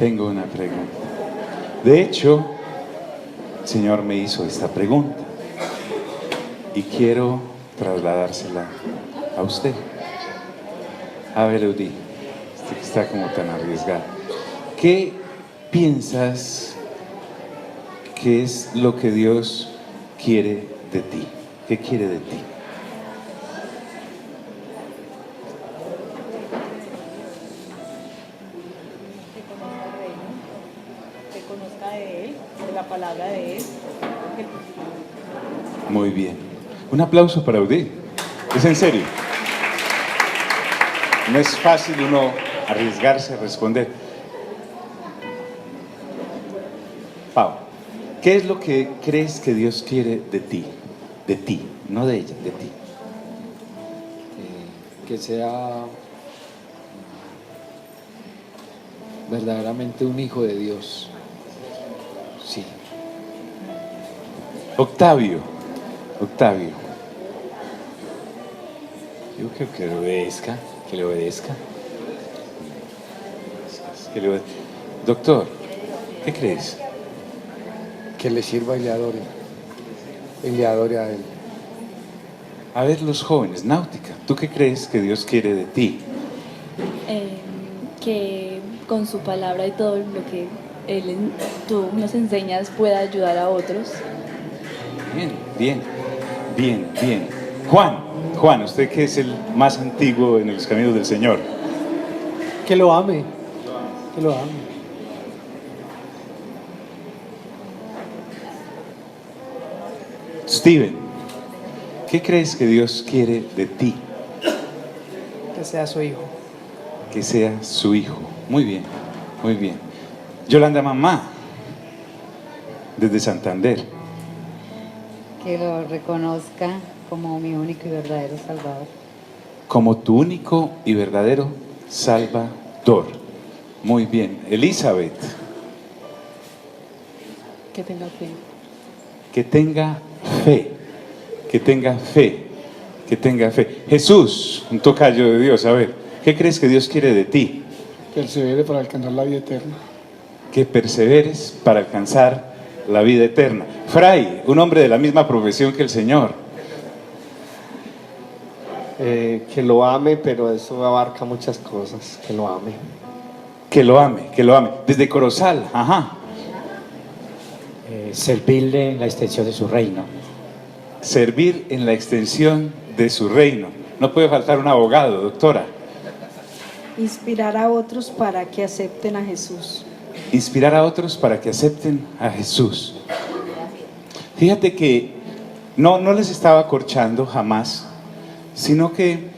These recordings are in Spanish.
tengo una pregunta. De hecho, el Señor me hizo esta pregunta y quiero trasladársela a usted. A ver, Eudí, usted que está como tan arriesgado. ¿Qué piensas que es lo que Dios quiere de ti? ¿Qué quiere de ti? Que conozca de Él, de la palabra de Él. Muy bien. Un aplauso para Eudí. Es en serio. No es fácil uno arriesgarse a responder. Pau, ¿qué es lo que crees que Dios quiere de ti? De ti, no de ella, de ti. Que sea verdaderamente un hijo de Dios. Sí. Octavio. Yo creo que le obedezca, que le obedezca. Doctor, ¿qué crees? Que le sirva y le adore a Él. A ver, los jóvenes, Náutica, ¿tú qué crees que Dios quiere de ti? Que con su palabra y todo lo que tú nos enseñas pueda ayudar a otros. Bien. Juan, usted que es el más antiguo en los caminos del Señor. Que lo ame. Steven, ¿qué crees que Dios quiere de ti? Que sea su hijo. Que sea su hijo. Muy bien. Yolanda Mamá, desde Santander. Que lo reconozca como mi único y verdadero Salvador. Como tu único y verdadero Salvador. Muy bien. Elizabeth. Que tenga fe. Que tenga fe. Jesús, un tocayo de Dios. A ver, ¿qué crees que Dios quiere de ti? Persevere para alcanzar la vida eterna. Que perseveres para alcanzar la vida eterna. Fray, un hombre de la misma profesión que el Señor. Que lo ame, pero eso abarca muchas cosas. Que lo ame. Que lo ame. Desde Corozal, ajá. Servirle en la extensión de su reino. Servir en la extensión de su reino. No puede faltar un abogado, doctora. Inspirar a otros para que acepten a Jesús. Inspirar a otros para que acepten a Jesús. Fíjate que no les estaba acorchando jamás, sino que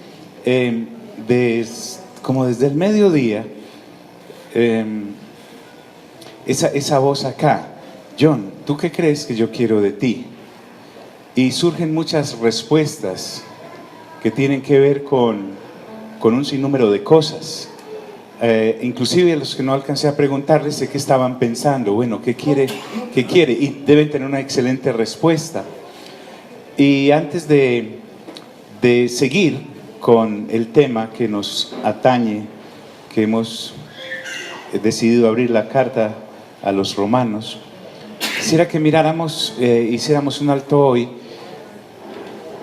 como desde el mediodía, esa voz acá, John, ¿tú qué crees que yo quiero de ti? Y surgen muchas respuestas que tienen que ver con un sinnúmero de cosas. Inclusive a los que no alcancé a preguntarles sé qué estaban pensando. Bueno, ¿qué quiere? Y deben tener una excelente respuesta. Y antes de seguir con el tema que nos atañe, que hemos decidido abrir la carta a los romanos, quisiera que miráramos, hiciéramos un alto hoy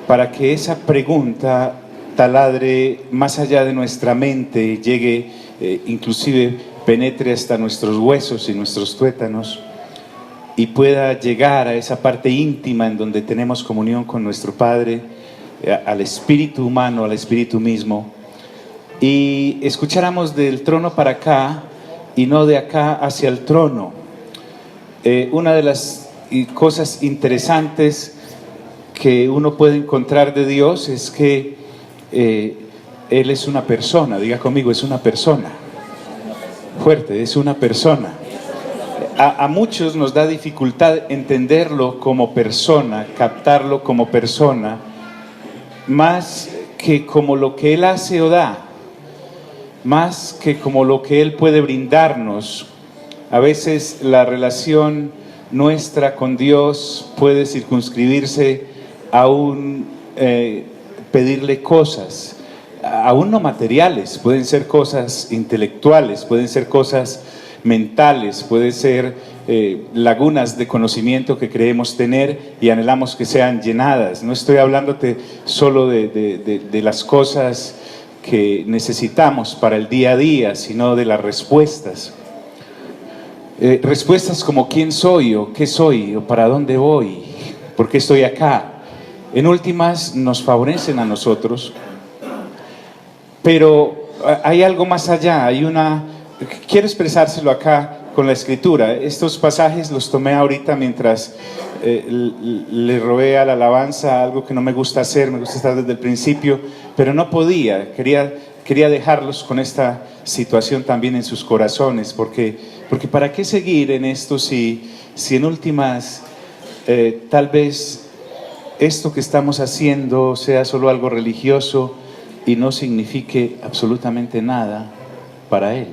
para que esa pregunta taladre más allá de nuestra mente, llegue, inclusive penetre hasta nuestros huesos y nuestros tuétanos y pueda llegar a esa parte íntima en donde tenemos comunión con nuestro Padre, al espíritu humano, al espíritu mismo, y escucháramos del trono para acá y no de acá hacia el trono. Una de las cosas interesantes que uno puede encontrar de Dios es que Él es una persona. Diga conmigo, es una persona. Fuerte, es una persona. A muchos nos da dificultad entenderlo como persona, captarlo como persona, más que como lo que Él hace o da, más que como lo que Él puede brindarnos. A veces la relación nuestra con Dios puede circunscribirse a pedirle cosas, aún no materiales, pueden ser cosas intelectuales, pueden ser cosas mentales, puede ser lagunas de conocimiento que creemos tener y anhelamos que sean llenadas. No estoy hablándote solo de las cosas que necesitamos para el día a día, sino de las respuestas. Respuestas como quién soy o qué soy o para dónde voy, por qué estoy acá. En últimas nos favorecen a nosotros, pero hay algo más allá. Quiero expresárselo acá con la escritura. Estos pasajes los tomé ahorita mientras le robé a la alabanza algo que no me gusta hacer, me gusta estar desde el principio, pero no podía, quería dejarlos con esta situación también en sus corazones, porque ¿para qué seguir en esto si en últimas tal vez esto que estamos haciendo sea solo algo religioso y no signifique absolutamente nada para Él?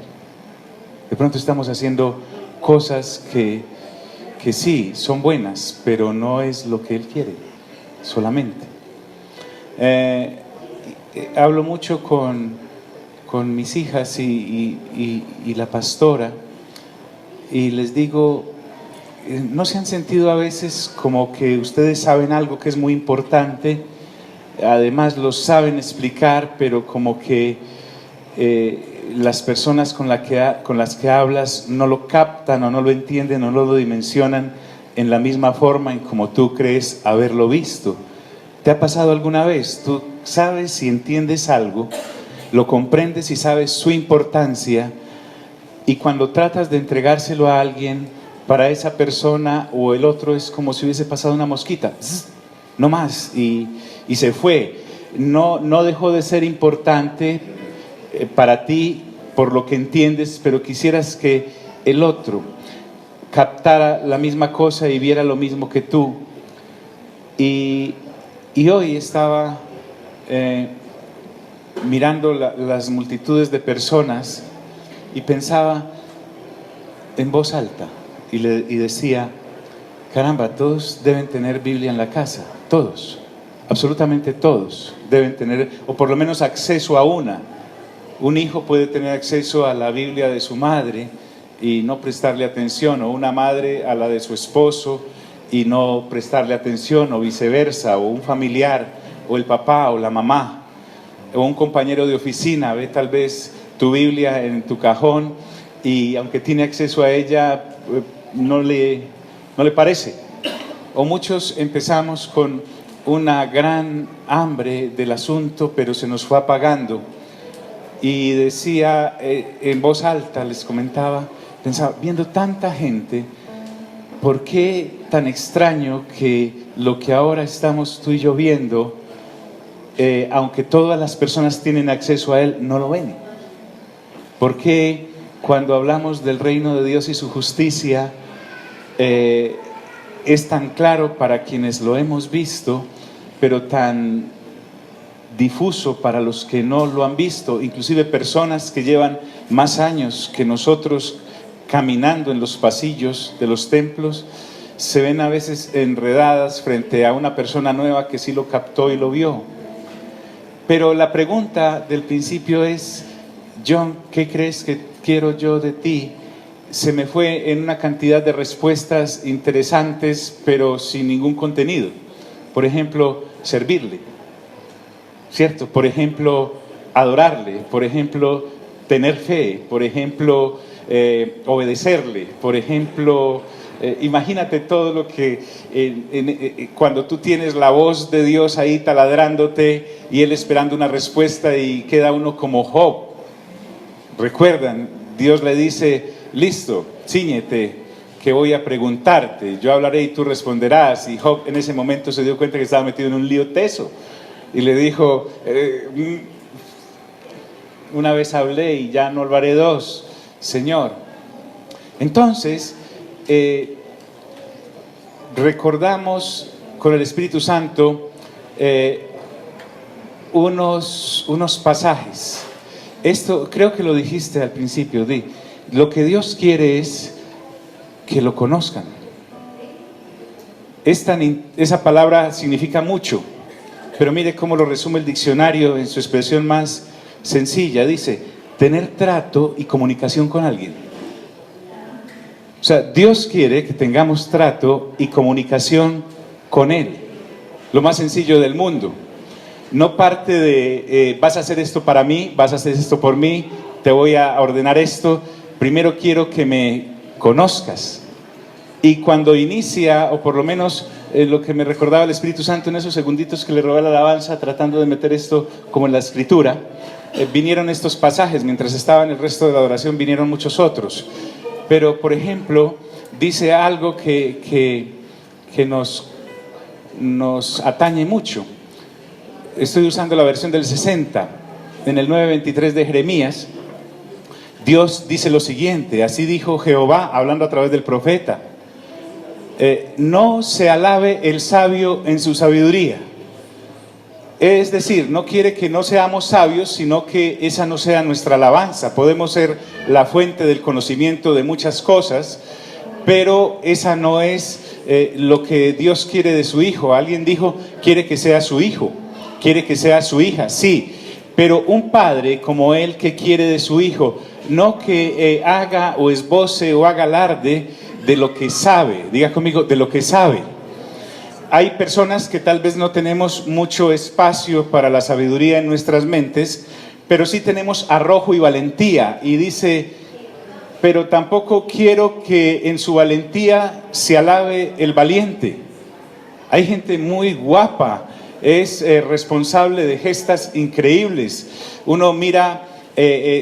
De pronto estamos haciendo cosas que sí, son buenas, pero no es lo que Él quiere, solamente. Hablo mucho con mis hijas y la pastora, y les digo, ¿no se han sentido a veces como que ustedes saben algo que es muy importante? Además lo saben explicar, pero como que las personas con las que hablas no lo captan o no lo entienden o no lo dimensionan en la misma forma en como tú crees haberlo visto. ¿Te ha pasado alguna vez? Tú sabes y entiendes algo, lo comprendes y sabes su importancia, y cuando tratas de entregárselo a alguien, para esa persona o el otro es como si hubiese pasado una mosquita, no más, y se fue. No dejó de ser importante para ti por lo que entiendes, pero quisieras que el otro captara la misma cosa y viera lo mismo que tú. Y hoy estaba mirando las multitudes de personas y pensaba en voz alta y decía, caramba, todos deben tener Biblia en la casa, todos, absolutamente todos deben tener, o por lo menos acceso a una. Un hijo puede tener acceso a la Biblia de su madre y no prestarle atención, o una madre a la de su esposo y no prestarle atención, o viceversa, o un familiar, o el papá o la mamá, o un compañero de oficina ve tal vez tu Biblia en tu cajón y aunque tiene acceso a ella, no le parece. O muchos empezamos con una gran hambre del asunto, pero se nos fue apagando. Y decía en voz alta, les comentaba, pensaba, viendo tanta gente, ¿por qué tan extraño que lo que ahora estamos tú y yo viendo, aunque todas las personas tienen acceso a él, no lo ven? ¿Por qué cuando hablamos del reino de Dios y su justicia es tan claro para quienes lo hemos visto, pero tan difuso para los que no lo han visto? Inclusive personas que llevan más años que nosotros caminando en los pasillos de los templos se ven a veces enredadas frente a una persona nueva que sí lo captó y lo vio. Pero la pregunta del principio es, John, ¿qué crees que quiero yo de ti? Se me fue en una cantidad de respuestas interesantes, pero sin ningún contenido. Por ejemplo, servirle, ¿cierto? Por ejemplo, adorarle. Por ejemplo, tener fe. Por ejemplo, obedecerle. Por ejemplo, imagínate todo lo que cuando tú tienes la voz de Dios ahí taladrándote y Él esperando una respuesta, y queda uno como Job. ¿Recuerdan? Dios le dice, listo, cíñete, que voy a preguntarte, yo hablaré y tú responderás. Y Job en ese momento se dio cuenta que estaba metido en un lío teso y le dijo, una vez hablé y ya no lo haré dos, Señor. Entonces recordamos con el Espíritu Santo unos pasajes. Esto creo que lo dijiste al principio, lo que Dios quiere es que lo conozcan. Esa palabra significa mucho, pero mire cómo lo resume el diccionario en su expresión más sencilla. Dice, tener trato y comunicación con alguien. sea, Dios quiere que tengamos trato y comunicación con Él. Lo más sencillo del mundo. No parte de vas a hacer esto para mí, vas a hacer esto por mí, te voy a ordenar esto. Primero quiero que me conozcas. Y cuando inicia, o por lo menos lo que me recordaba el Espíritu Santo en esos segunditos que le robé la alabanza, tratando de meter esto como en la Escritura, vinieron estos pasajes. Mientras estaba en el resto de la adoración vinieron muchos otros. Pero, por ejemplo, dice algo que nos atañe mucho. Estoy usando la versión del 60, en el 9:23 de Jeremías. Dios dice lo siguiente: así dijo Jehová, hablando a través del profeta, no se alabe el sabio en su sabiduría. Es decir, no quiere que no seamos sabios, sino que esa no sea nuestra alabanza. Podemos ser la fuente del conocimiento de muchas cosas, pero esa no es lo que Dios quiere de su hijo. Alguien dijo, quiere que sea su hijo, quiere que sea su hija, sí, pero un padre como él, que quiere de su hijo, no que haga o esboce o haga alarde de lo que sabe. Diga conmigo, de lo que sabe. Hay personas que tal vez no tenemos mucho espacio para la sabiduría en nuestras mentes, pero sí tenemos arrojo y valentía. Y dice, pero tampoco quiero que en su valentía se alabe el valiente. Hay gente muy guapa, es responsable de gestas increíbles. Uno mira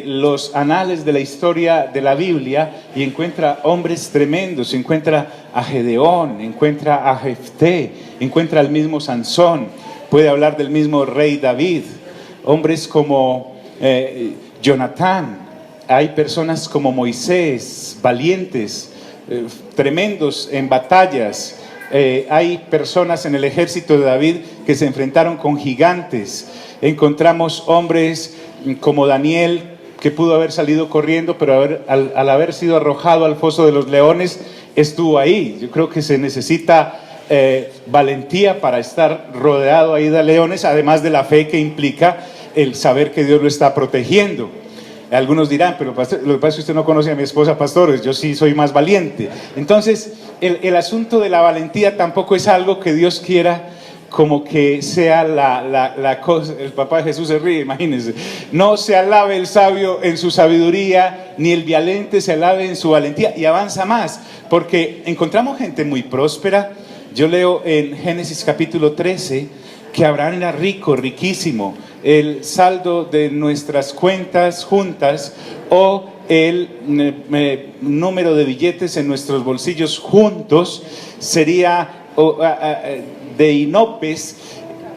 los anales de la historia de la Biblia y encuentra hombres tremendos, encuentra a Gedeón, encuentra a Jefté, encuentra al mismo Sansón, puede hablar del mismo rey David, hombres como Jonatán. Hay personas como Moisés, valientes, tremendos en batallas. Hay personas en el ejército de David que se enfrentaron con gigantes. Encontramos hombres como Daniel, que pudo haber salido corriendo, pero al haber sido arrojado al foso de los leones, estuvo ahí. Yo creo que se necesita valentía para estar rodeado ahí de leones, además de la fe que implica el saber que Dios lo está protegiendo. Algunos dirán, pero pastor, lo que pasa es que usted no conoce a mi esposa, pastores, yo sí soy más valiente. Entonces, el asunto de la valentía tampoco es algo que Dios quiera como que sea la cosa. El papá de Jesús se ríe, imagínense. No se alabe el sabio en su sabiduría, ni el valiente se alabe en su valentía. Y avanza más, porque encontramos gente muy próspera. Yo leo en Génesis capítulo 13 que Abraham era rico, riquísimo. El saldo de nuestras cuentas juntas o el número de billetes en nuestros bolsillos juntos sería de inopes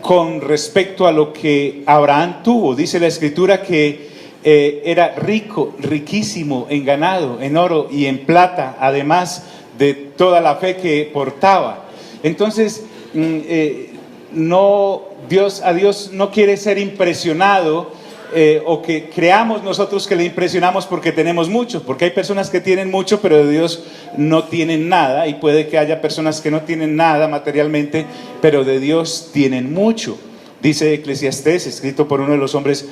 con respecto a lo que Abraham tuvo. Dice la Escritura que era rico, riquísimo en ganado, en oro y en plata, además de toda la fe que portaba. Entonces, a Dios no quiere ser impresionado o que creamos nosotros que le impresionamos porque tenemos mucho, porque hay personas que tienen mucho pero de Dios no tienen nada, y puede que haya personas que no tienen nada materialmente pero de Dios tienen mucho. Dice Eclesiastés, escrito por uno de los hombres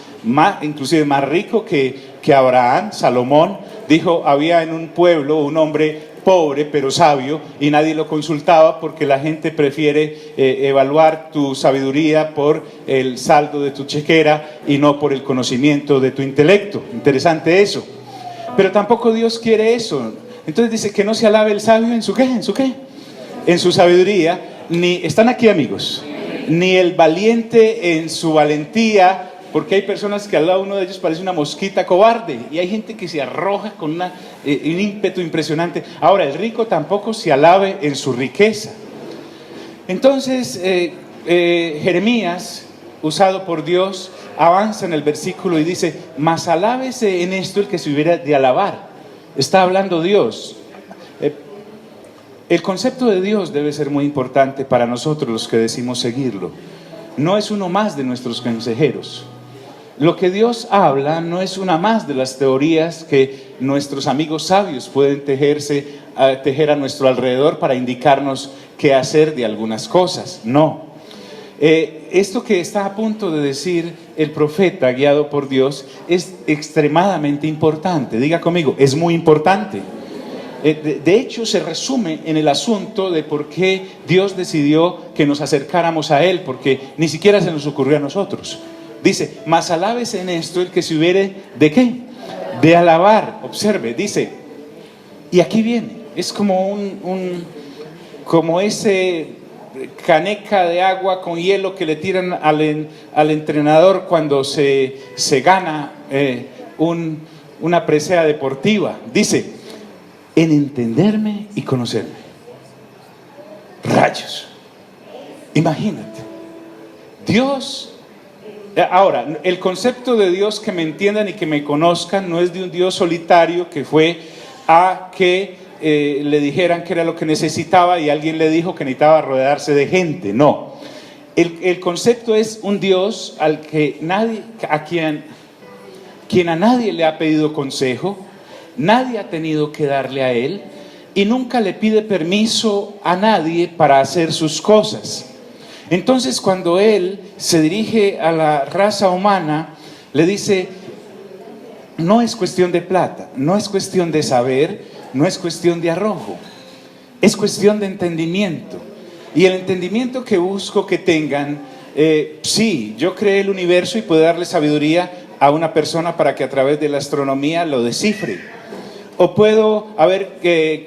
inclusive más rico que Abraham, Salomón, dijo, había en un pueblo un hombre pobre pero sabio, y nadie lo consultaba porque la gente prefiere evaluar tu sabiduría por el saldo de tu chequera y no por el conocimiento de tu intelecto. Interesante eso. Pero tampoco Dios quiere eso. Entonces dice que no se alabe el sabio en su ¿qué? ¿En su qué? En su sabiduría. ¿Están aquí, amigos? Ni el valiente en su valentía, porque hay personas que al lado uno de ellos parece una mosquita cobarde, y hay gente que se arroja con un ímpetu impresionante. Ahora, el rico tampoco se alabe en su riqueza. Entonces, Jeremías, usado por Dios, avanza en el versículo y dice, mas alábese en esto el que se hubiera de alabar. Está hablando Dios. El concepto de Dios debe ser muy importante para nosotros los que decimos seguirlo. No es uno más de nuestros consejeros. Lo que Dios habla no es una más de las teorías que nuestros amigos sabios pueden tejer a nuestro alrededor para indicarnos qué hacer de algunas cosas. No. Esto que está a punto de decir el profeta guiado por Dios es extremadamente importante. Diga conmigo, es muy importante. De hecho, se resume en el asunto de por qué Dios decidió que nos acercáramos a Él, porque ni siquiera se nos ocurrió a nosotros. Dice, mas alábese en esto el que se hubiere, ¿de qué? De alabar. Observe, dice, y aquí viene, es como como ese caneca de agua con hielo que le tiran al entrenador cuando se gana una presea deportiva. Dice, en entenderme y conocerme. Rayos. Imagínate. Dios. Ahora, el concepto de Dios, que me entiendan y que me conozcan, no es de un Dios solitario que fue a que le dijeran que era lo que necesitaba y alguien le dijo que necesitaba rodearse de gente. No. El concepto es un Dios al que nadie, quien a nadie le ha pedido consejo, nadie ha tenido que darle a Él y nunca le pide permiso a nadie para hacer sus cosas. Entonces, cuando Él se dirige a la raza humana, le dice, no es cuestión de plata, no es cuestión de saber, no es cuestión de arrojo, es cuestión de entendimiento. Y el entendimiento que busco que tengan, sí, yo creé el universo y puedo darle sabiduría a una persona para que a través de la astronomía lo descifre. O puedo haber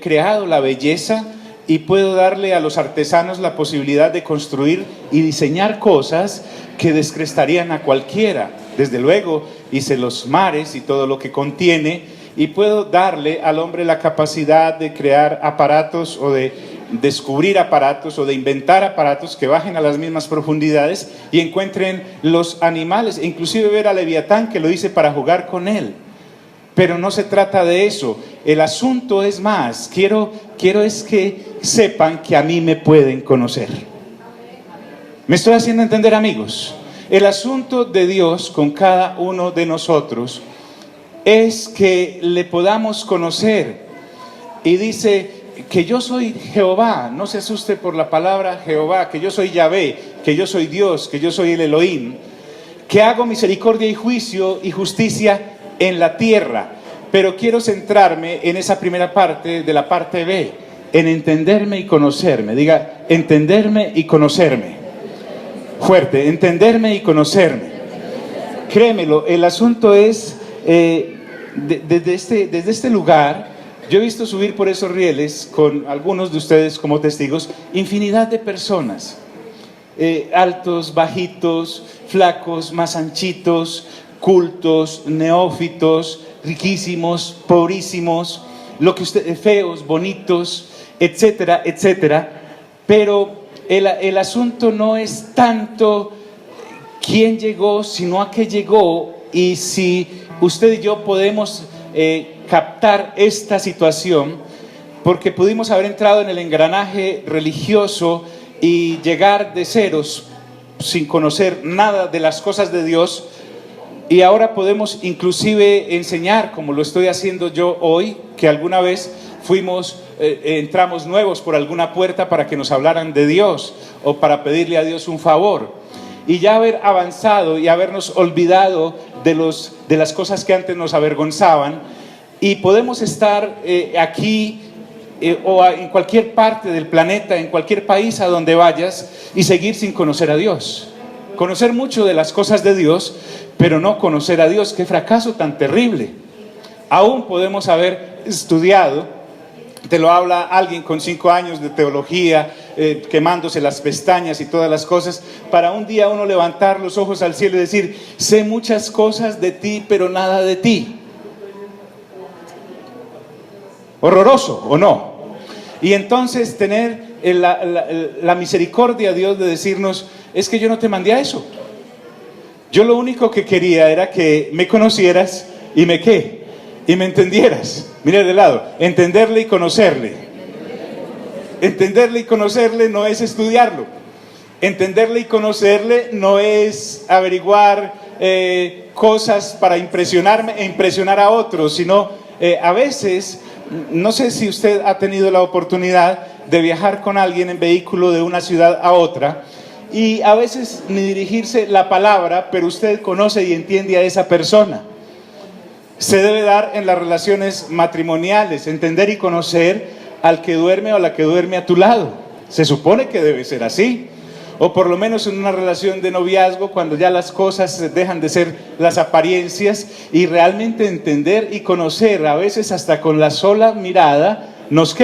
creado la belleza y puedo darle a los artesanos la posibilidad de construir y diseñar cosas que descrestarían a cualquiera. Desde luego hice los mares y todo lo que contiene, y puedo darle al hombre la capacidad de crear aparatos o de descubrir aparatos o de inventar aparatos que bajen a las mismas profundidades y encuentren los animales, e inclusive ver a Leviatán, que lo hice para jugar con él. Pero no se trata de eso. El asunto es más. Quiero es que sepan que a mí me pueden conocer. ¿Me estoy haciendo entender, amigos? El asunto de Dios con cada uno de nosotros es que le podamos conocer. Y dice que yo soy Jehová. No se asuste por la palabra Jehová, que yo soy Yahvé, que yo soy Dios, que yo soy el Elohim, que hago misericordia y juicio y justicia en la tierra. Pero quiero centrarme en esa primera parte de la parte B, en entenderme y conocerme. Diga, entenderme y conocerme. Fuerte, entenderme y conocerme. Créemelo, el asunto es, desde este lugar, yo he visto subir por esos rieles, con algunos de ustedes como testigos, infinidad de personas. Altos, bajitos, flacos, más anchitos, cultos, neófitos, riquísimos, pobrísimos, feos, bonitos, etcétera, etcétera. Pero el asunto no es tanto quién llegó, sino a qué llegó, y si usted y yo podemos captar esta situación, porque pudimos haber entrado en el engranaje religioso y llegar de ceros sin conocer nada de las cosas de Dios. Y ahora podemos inclusive enseñar, como lo estoy haciendo yo hoy, que alguna vez entramos nuevos por alguna puerta para que nos hablaran de Dios o para pedirle a Dios un favor. Y ya haber avanzado y habernos olvidado de las cosas que antes nos avergonzaban, y podemos estar aquí o en cualquier parte del planeta, en cualquier país a donde vayas, y seguir sin conocer a Dios. Conocer mucho de las cosas de Dios, pero no conocer a Dios. ¡Qué fracaso tan terrible! Aún podemos haber estudiado, te lo habla alguien con 5 años de teología, quemándose las pestañas y todas las cosas, para un día uno levantar los ojos al cielo y decir, sé muchas cosas de ti, pero nada de ti. Horroroso, ¿o no? Y entonces tener la misericordia de Dios de decirnos, es que yo no te mandé a eso. Yo lo único que quería era que me conocieras y me entendieras. Mira de lado, entenderle y conocerle. Entenderle y conocerle no es estudiarlo. Entenderle y conocerle no es averiguar cosas para impresionarme e impresionar a otros, sino a veces, no sé si usted ha tenido la oportunidad de viajar con alguien en vehículo de una ciudad a otra, y a veces ni dirigirse la palabra, pero usted conoce y entiende a esa persona. se debe dar en las relaciones matrimoniales, entender y conocer al que duerme o a la que duerme a tu lado. Se supone que debe ser así. O por lo menos en una relación de noviazgo, cuando ya las cosas dejan de ser las apariencias, y realmente entender y conocer, a veces hasta con la sola mirada, nos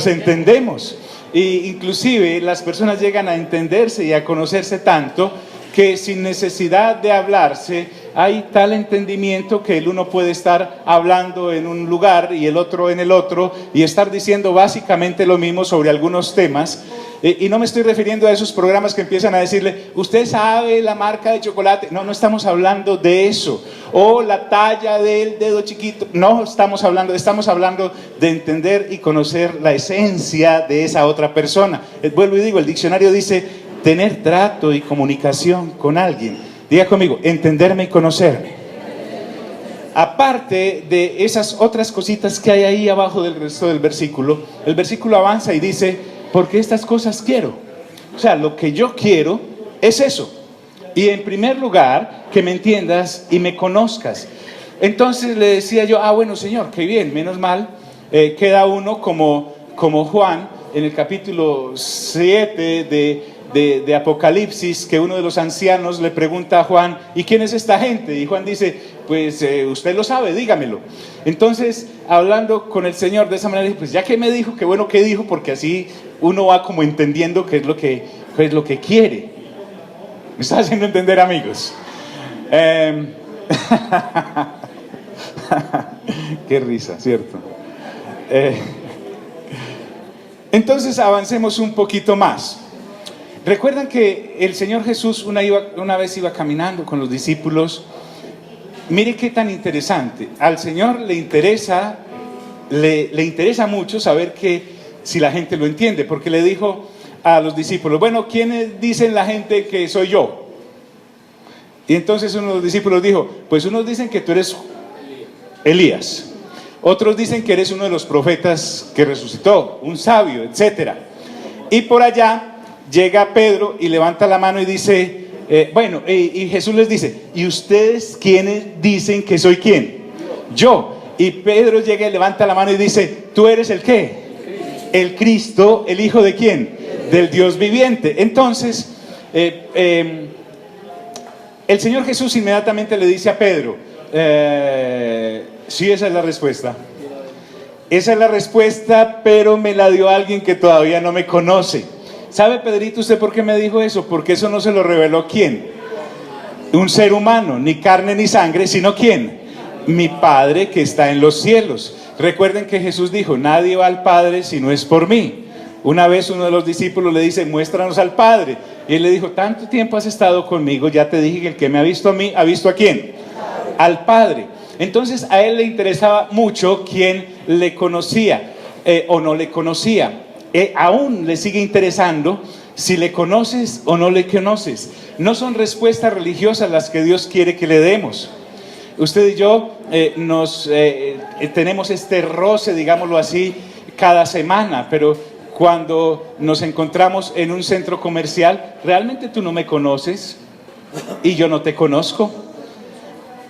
entendemos. Y inclusive las personas llegan a entenderse y a conocerse tanto que sin necesidad de hablarse hay tal entendimiento que el uno puede estar hablando en un lugar y el otro en el otro y estar diciendo básicamente lo mismo sobre algunos temas. Y no me estoy refiriendo a esos programas que empiezan a decirle, usted sabe la marca de chocolate. No, no estamos hablando de eso. O la talla del dedo chiquito. No estamos hablando de entender y conocer la esencia de esa otra persona. Vuelvo y digo, el diccionario dice tener trato y comunicación con alguien. Diga conmigo, entenderme y conocerme. Aparte de esas otras cositas que hay ahí abajo del resto del versículo, el versículo avanza y dice, porque estas cosas quiero. O sea, lo que yo quiero es eso. Y en primer lugar, que me entiendas y me conozcas. Entonces le decía yo, bueno Señor, qué bien, menos mal, queda uno como Juan, en el capítulo 7 de Apocalipsis, que uno de los ancianos le pregunta a Juan, ¿y quién es esta gente? Y Juan dice, pues usted lo sabe, dígamelo. Entonces, hablando con el Señor de esa manera, dije, pues ya que me dijo, qué bueno que dijo, porque así uno va como entendiendo qué es lo que quiere. ¿Me está haciendo entender, amigos? Qué risa, ¿cierto? Entonces avancemos un poquito más. ¿Recuerdan que el Señor Jesús una vez iba caminando con los discípulos? Mire qué tan interesante. Al Señor le interesa mucho saber si la gente lo entiende, porque le dijo a los discípulos, bueno, ¿quiénes dicen la gente que soy yo? Y entonces uno de los discípulos dijo, pues unos dicen que tú eres Elías, otros dicen que eres uno de los profetas que resucitó, un sabio, etc. Y por allá llega Pedro y levanta la mano y dice, y Jesús les dice, ¿y ustedes quiénes dicen que soy quién? Yo. Y Pedro llega y levanta la mano y dice, ¿tú eres el qué? El Cristo, ¿el Hijo de quién? Del Dios viviente. Entonces, el Señor Jesús inmediatamente le dice a Pedro, sí, esa es la respuesta. Esa es la respuesta, pero me la dio alguien que todavía no me conoce. ¿Sabe, Pedrito, usted por qué me dijo eso? Porque eso no se lo reveló ¿quién? Un ser humano, ni carne ni sangre, sino ¿quién? Mi Padre que está en los cielos. Recuerden que Jesús dijo, nadie va al Padre si no es por mí. Una vez uno de los discípulos le dice, muéstranos al Padre. Y él le dijo, tanto tiempo has estado conmigo, ya te dije que el que me ha visto a mí, ¿ha visto a quién? Al Padre. Entonces a él le interesaba mucho quién le conocía o no le conocía. Aún le sigue interesando si le conoces o no le conoces. No son respuestas religiosas las que Dios quiere que le demos. Usted y yo tenemos este roce, digámoslo así, cada semana, pero cuando nos encontramos en un centro comercial, ¿realmente tú no me conoces y yo no te conozco?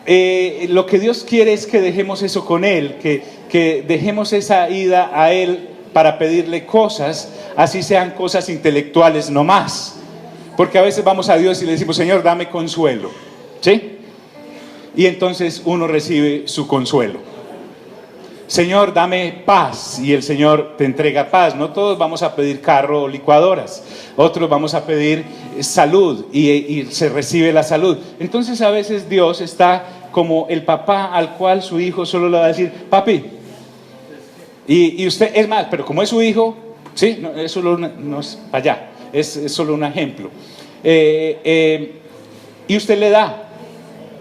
Lo que Dios quiere es que dejemos eso con Él, que dejemos esa ida a Él para pedirle cosas, así sean cosas intelectuales no más. Porque a veces vamos a Dios y le decimos, Señor, dame consuelo, ¿sí? Y entonces uno recibe su consuelo. Señor, dame paz, y el Señor te entrega paz. No todos vamos a pedir carro o licuadoras, otros vamos a pedir salud y se recibe la salud. Entonces a veces Dios está como el papá al cual su hijo solo le va a decir, papi. Y usted, es más, pero como es su hijo, sí, no, es solo no es para allá, es solo un ejemplo. Y usted le da,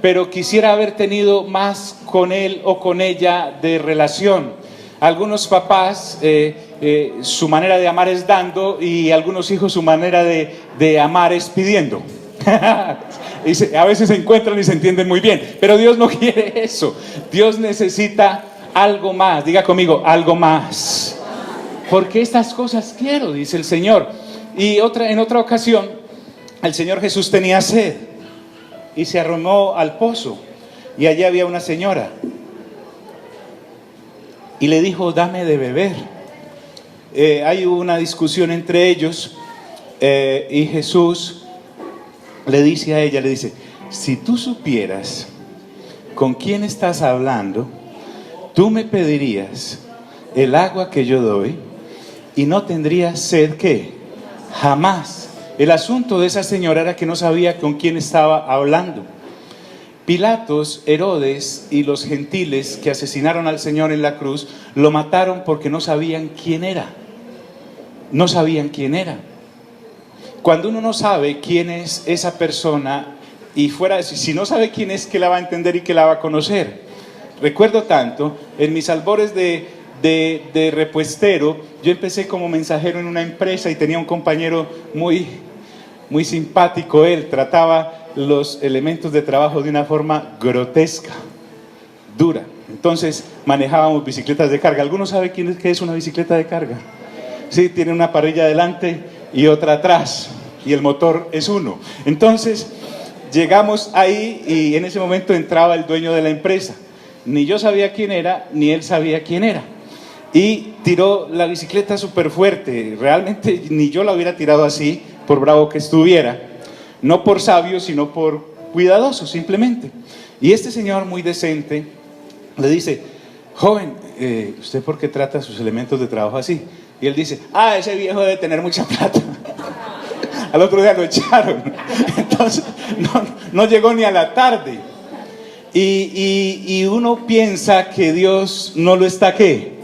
pero quisiera haber tenido más con él o con ella de relación. Algunos papás, su manera de amar es dando, y algunos hijos su manera de amar es pidiendo. Y a veces se encuentran y se entienden muy bien, pero Dios no quiere eso. Dios necesita algo más. Diga conmigo, algo más. Porque estas cosas quiero, dice el Señor. Y en otra ocasión, el Señor Jesús tenía sed y se arrojó al pozo. y allí había una señora. Y le dijo, dame de beber. Hay una discusión entre ellos y Jesús le dice a ella, le dice, si tú supieras con quién estás hablando, tú me pedirías el agua que yo doy y no tendrías sed, ¿qué? Jamás. El asunto de esa señora era que no sabía con quién estaba hablando. Pilatos, Herodes y los gentiles que asesinaron al Señor en la cruz, lo mataron porque no sabían quién era. No sabían quién era. Cuando uno no sabe quién es esa persona, y fuera, si no sabe quién es, ¿qué la va a entender y qué la va a conocer? Recuerdo tanto, en mis albores de repuestero, yo empecé como mensajero en una empresa y tenía un compañero muy simpático. Él trataba los elementos de trabajo de una forma grotesca, dura. Entonces manejábamos bicicletas de carga. ¿Alguno sabe qué es una bicicleta de carga? Sí, tiene una parrilla adelante y otra atrás, y el motor es uno. Entonces llegamos ahí y en ese momento entraba el dueño de la empresa. Ni yo sabía quién era, ni él sabía quién era. Y tiró la bicicleta súper fuerte. Realmente ni yo la hubiera tirado así, por bravo que estuviera. No por sabio, sino por cuidadoso, simplemente. Y este señor muy decente le dice, joven, ¿usted por qué trata sus elementos de trabajo así? Y él dice, ese viejo debe tener mucha plata. Al otro día lo echaron. Entonces no llegó ni a la tarde. Y uno piensa que Dios no lo está, ¿qué?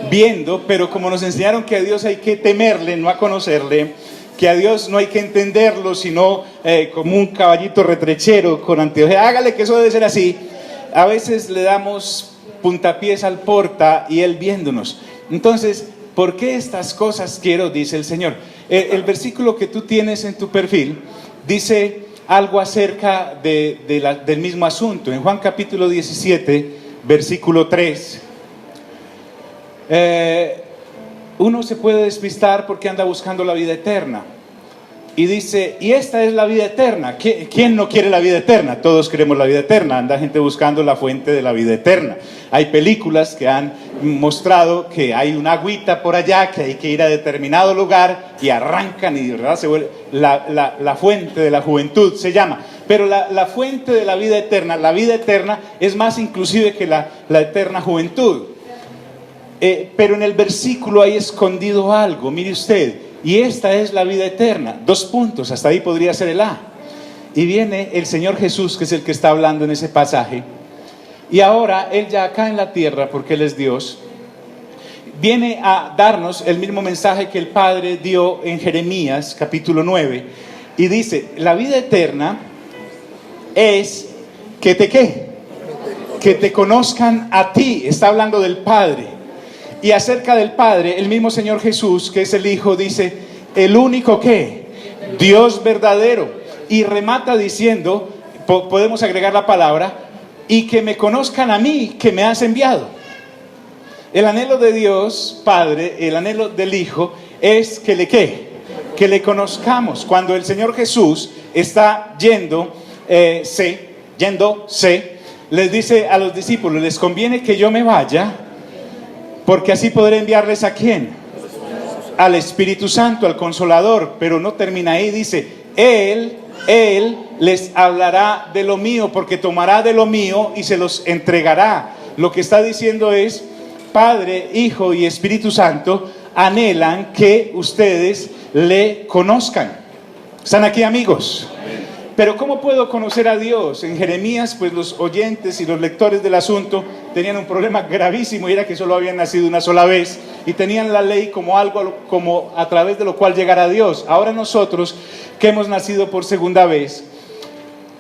Viendo, pero como nos enseñaron que a Dios hay que temerle, no a conocerle, que a Dios no hay que entenderlo, sino como un caballito retrechero con anteojos. Hágale que eso debe ser así. A veces le damos puntapiés al porta y Él viéndonos. Entonces, ¿por qué estas cosas quiero? Dice el Señor. El versículo que tú tienes en tu perfil dice algo acerca del mismo asunto. En Juan capítulo 17, versículo 3. Uno se puede despistar porque anda buscando la vida eterna. Y dice, y esta es la vida eterna. ¿Quién no quiere la vida eterna? Todos queremos la vida eterna. Anda gente buscando la fuente de la vida eterna. Hay películas que han mostrado que hay una agüita por allá, que hay que ir a determinado lugar y arrancan y, ¿verdad?, se vuelve la fuente de la juventud se llama. Pero la fuente de la vida eterna es más inclusive que la eterna juventud. Pero en el versículo hay escondido algo, mire usted, y esta es la vida eterna. 2 puntos, hasta ahí podría ser el A. Y viene el Señor Jesús, que es el que está hablando en ese pasaje, y ahora Él ya acá en la tierra, porque Él es Dios, viene a darnos el mismo mensaje que el Padre dio en Jeremías capítulo 9, y dice, la vida eterna es que te conozcan a ti. Está hablando del Padre. Y acerca del Padre, el mismo Señor Jesús, que es el Hijo, dice, el único Dios verdadero. Y remata diciendo, podemos agregar la palabra, y que me conozcan a mí, que me has enviado. El anhelo de Dios Padre, el anhelo del Hijo, es que le conozcamos. Cuando el Señor Jesús está yéndose, les dice a los discípulos, les conviene que yo me vaya, porque así podré enviarles ¿a quién? Al Espíritu Santo, al Consolador. Pero no termina ahí, dice, Él les hablará de lo mío, porque tomará de lo mío y se los entregará. Lo que está diciendo es, Padre, Hijo y Espíritu Santo anhelan que ustedes le conozcan. ¿Están aquí, amigos? Pero ¿cómo puedo conocer a Dios? En Jeremías, pues los oyentes y los lectores del asunto tenían un problema gravísimo, y era que solo habían nacido una sola vez y tenían la ley como algo como a través de lo cual llegar a Dios. Ahora nosotros, que hemos nacido por segunda vez,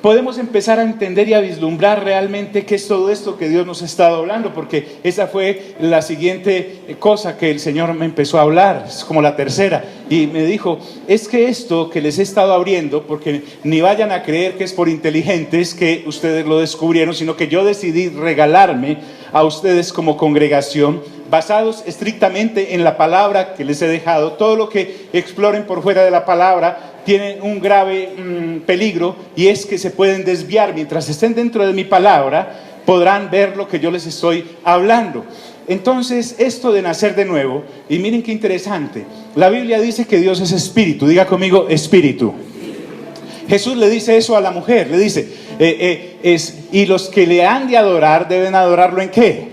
podemos empezar a entender y a vislumbrar realmente qué es todo esto que Dios nos ha estado hablando, porque esa fue la siguiente cosa que el Señor me empezó a hablar, es como la tercera, y me dijo, es que esto que les he estado abriendo, porque ni vayan a creer que es por inteligentes que ustedes lo descubrieron, sino que yo decidí regalarme a ustedes como congregación, basados estrictamente en la palabra que les he dejado. Todo lo que exploren por fuera de la palabra tienen un grave peligro, y es que se pueden desviar. Mientras estén dentro de mi palabra, podrán ver lo que yo les estoy hablando. Entonces, esto de nacer de nuevo, y miren qué interesante, la Biblia dice que Dios es espíritu. Diga conmigo, espíritu. Jesús le dice eso a la mujer, le dice, y los que le han de adorar deben adorarlo ¿en qué?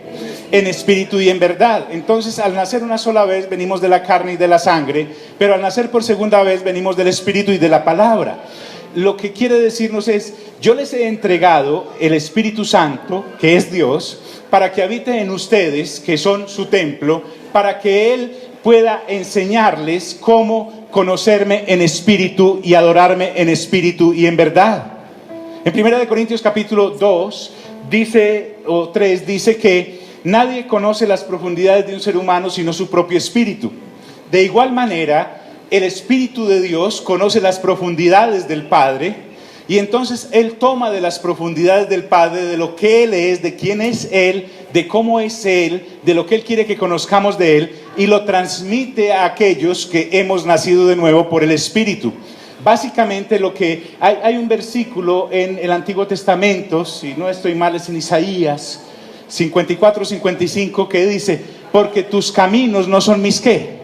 En espíritu y en verdad. Entonces, al nacer una sola vez venimos de la carne y de la sangre, pero al nacer por segunda vez venimos del espíritu y de la palabra. Lo que quiere decirnos es, yo les he entregado el Espíritu Santo, que es Dios, para que habite en ustedes, que son su templo, para que Él pueda enseñarles cómo conocerme en espíritu y adorarme en espíritu y en verdad. En 1 Corintios capítulo 2 dice, o 3, dice que nadie conoce las profundidades de un ser humano sino su propio espíritu. De igual manera, el Espíritu de Dios conoce las profundidades del Padre, y entonces Él toma de las profundidades del Padre, de lo que Él es, de quién es Él, de cómo es Él, de lo que Él quiere que conozcamos de Él, y lo transmite a aquellos que hemos nacido de nuevo por el Espíritu. Básicamente lo que hay un versículo en el Antiguo Testamento, si no estoy mal es en Isaías 54-55, que dice, porque tus caminos no son mis ¿qué?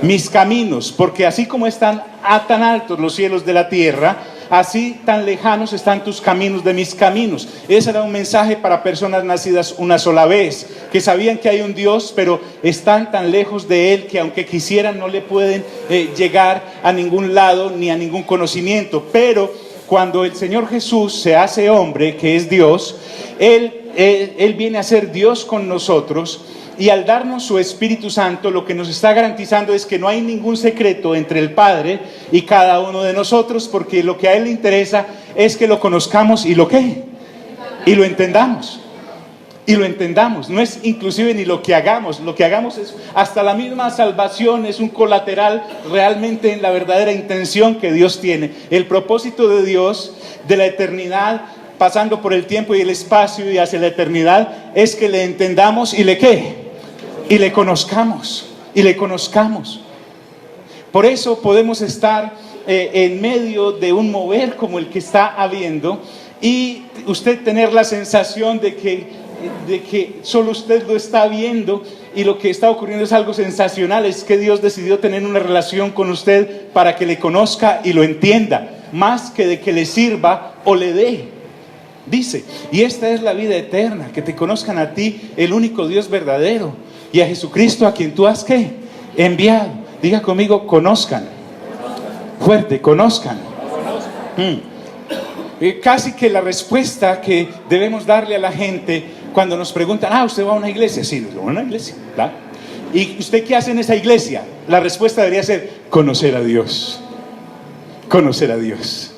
Mis caminos, porque así como están tan altos los cielos de la tierra, así tan lejanos están tus caminos de mis caminos. Ese era un mensaje para personas nacidas una sola vez, que sabían que hay un Dios, pero están tan lejos de Él que aunque quisieran no le pueden llegar a ningún lado ni a ningún conocimiento. Pero cuando el Señor Jesús se hace hombre, que es Dios, Él viene a ser Dios con nosotros. Y al darnos su Espíritu Santo, lo que nos está garantizando es que no hay ningún secreto entre el Padre y cada uno de nosotros, porque lo que a Él le interesa es que lo conozcamos y lo que, y lo entendamos. Y lo entendamos, no es inclusive ni lo que hagamos es hasta la misma salvación, es un colateral realmente en la verdadera intención que Dios tiene. El propósito de Dios, de la eternidad, pasando por el tiempo y el espacio y hacia la eternidad, es que le entendamos y le ¿qué? Y le conozcamos, y le conozcamos. Por eso podemos estar en medio de un mover como el que está habiendo, y usted tener la sensación de que solo usted lo está viendo, y lo que está ocurriendo es algo sensacional. Es que Dios decidió tener una relación con usted para que le conozca y lo entienda, más que de que le sirva o le dé. Dice, y esta es la vida eterna, que te conozcan a ti, el único Dios verdadero, y a Jesucristo, a quien tú has ¿qué? Enviado. Diga conmigo, conozcan. Fuerte, conozcan. Casi que la respuesta que debemos darle a la gente cuando nos preguntan, ¿usted va a una iglesia? Sí, voy a una iglesia, ¿verdad? ¿Y usted qué hace en esa iglesia? La respuesta debería ser, conocer a Dios. Conocer a Dios.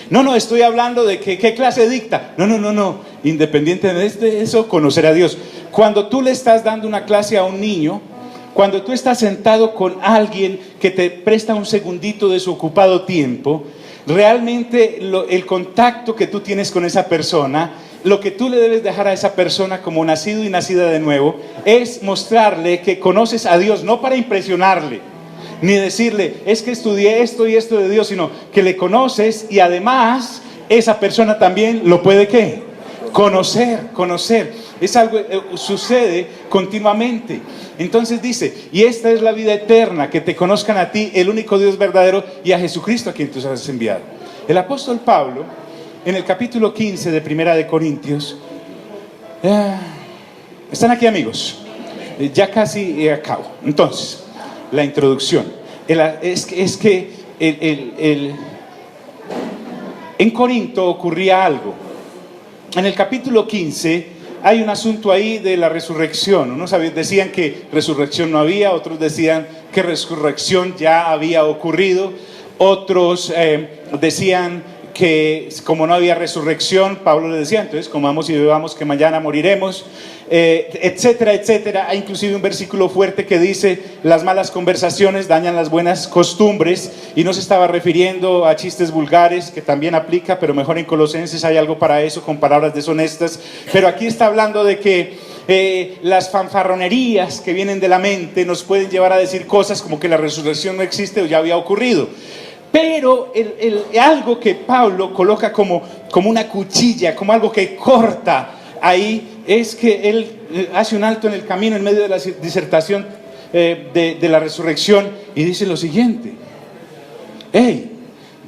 No, estoy hablando de qué clase dicta. No. Independientemente de eso, conocer a Dios. Cuando tú le estás dando una clase a un niño, cuando tú estás sentado con alguien que te presta un segundito de su ocupado tiempo, realmente el contacto que tú tienes con esa persona, lo que tú le debes dejar a esa persona como nacido y nacida de nuevo, es mostrarle que conoces a Dios, no para impresionarle, ni decirle, es que estudié esto y esto de Dios, sino que le conoces, y además esa persona también lo puede ¿qué? Conocer. Es algo sucede continuamente. Entonces dice, y esta es la vida eterna, que te conozcan a ti, el único Dios verdadero, y a Jesucristo, a quien tú has enviado. El apóstol Pablo, en el capítulo 15 de 1 Corintios, ¿están aquí, amigos? Ya casi acabo. Entonces, la introducción es que en Corinto ocurría algo. En el capítulo 15 hay un asunto ahí de la resurrección. Unos decían que resurrección no había, otros decían que resurrección ya había ocurrido, otros decían que como no había resurrección, Pablo le decía, entonces comamos y bebamos que mañana moriremos, etcétera, etcétera. Hay inclusive un versículo fuerte que dice, las malas conversaciones dañan las buenas costumbres, y no se estaba refiriendo a chistes vulgares, que también aplica, pero mejor en Colosenses hay algo para eso, con palabras deshonestas. Pero aquí está hablando de que las fanfarronerías que vienen de la mente nos pueden llevar a decir cosas como que la resurrección no existe o ya había ocurrido. Pero algo que Pablo coloca como una cuchilla, como algo que corta ahí, es que él hace un alto en el camino en medio de la disertación de la resurrección y dice lo siguiente: hey,